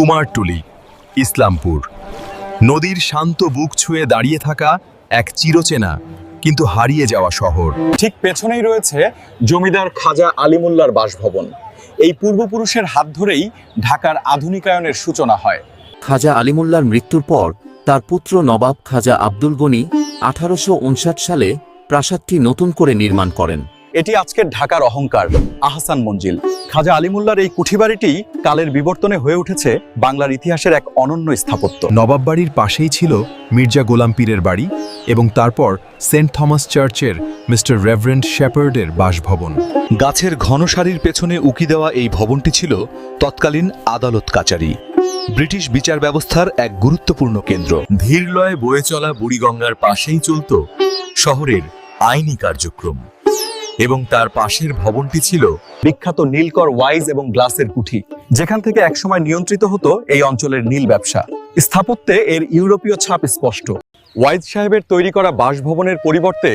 কুমারটুলি, ইসলামপুর। নদীর শান্ত বুক ছুঁয়ে দাঁড়িয়ে থাকা এক চিরচেনা কিন্তু হারিয়ে যাওয়া শহর। ঠিক পেছনেই রয়েছে জমিদার খাজা আলিমুল্লাহর বাসভবন। এই পূর্বপুরুষের হাত ধরেই ঢাকার আধুনিকায়নের সূচনা হয়। খাজা আলিমুল্লাহর মৃত্যুর পর তার পুত্র নবাব খাজা আব্দুল গনি 1859 সালে প্রাসাদটি নতুন করে নির্মাণ করেন। এটি আজকের ঢাকার অহংকার, আহসান মঞ্জিল। খাজা আলিমুল্লাহর এই কুঠিবাড়িটি কালের বিবর্তনে হয়ে উঠেছে বাংলার ইতিহাসের এক অনন্য স্থাপত্য। নবাব বাড়ির পাশেই ছিল মির্জা গোলাম পীরের বাড়ি এবং তারপর সেন্ট থমাস চার্চের মিস্টার রেভারেন্ড শেপার্ডের বাসভবন। গাছের ঘন সারির পেছনে উকি দেওয়া এই ভবনটি ছিল তৎকালীন আদালত কাচারি, ব্রিটিশ বিচার ব্যবস্থার এক গুরুত্বপূর্ণ কেন্দ্র। ধীরলয়ে বয়ে চলা বুড়িগঙ্গার পাশেই চলত শহরের আইনি কার্যক্রম এবং তার পাশের ভবনটি ছিল বিখ্যাত নীলকর ওয়াইজ এবং গ্লাসের কুঠি, যেখান থেকে একসময় নিয়ন্ত্রিত হতো এই অঞ্চলের নীল ব্যবসা। স্থাপত্যে এর ইউরোপীয় ছাপ স্পষ্ট। ওয়াইজ সাহেবের তৈরি করা বাসভবনের পরিবর্তে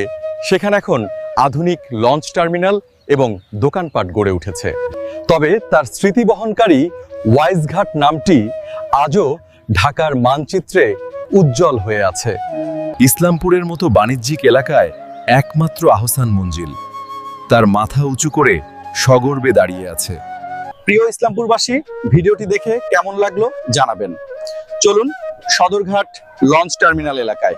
সেখানে এখন আধুনিক লঞ্চ টার্মিনাল এবং দোকানপাট গড়ে উঠেছে। তবে তার স্মৃতি বহনকারী ওয়াইজঘাট নামটি আজও ঢাকার মানচিত্রে উজ্জ্বল হয়ে আছে। ইসলামপুরের মতো বাণিজ্যিক এলাকায় একমাত্র আহসান মঞ্জিল তার মাথা উঁচু করে সগর্বে দাঁড়িয়ে আছে। প্রিয় ইসলামপুরবাসী, ভিডিওটি দেখে কেমন লাগলো জানাবেন। চলুন সদরঘাট লঞ্চ টার্মিনাল এলাকায়।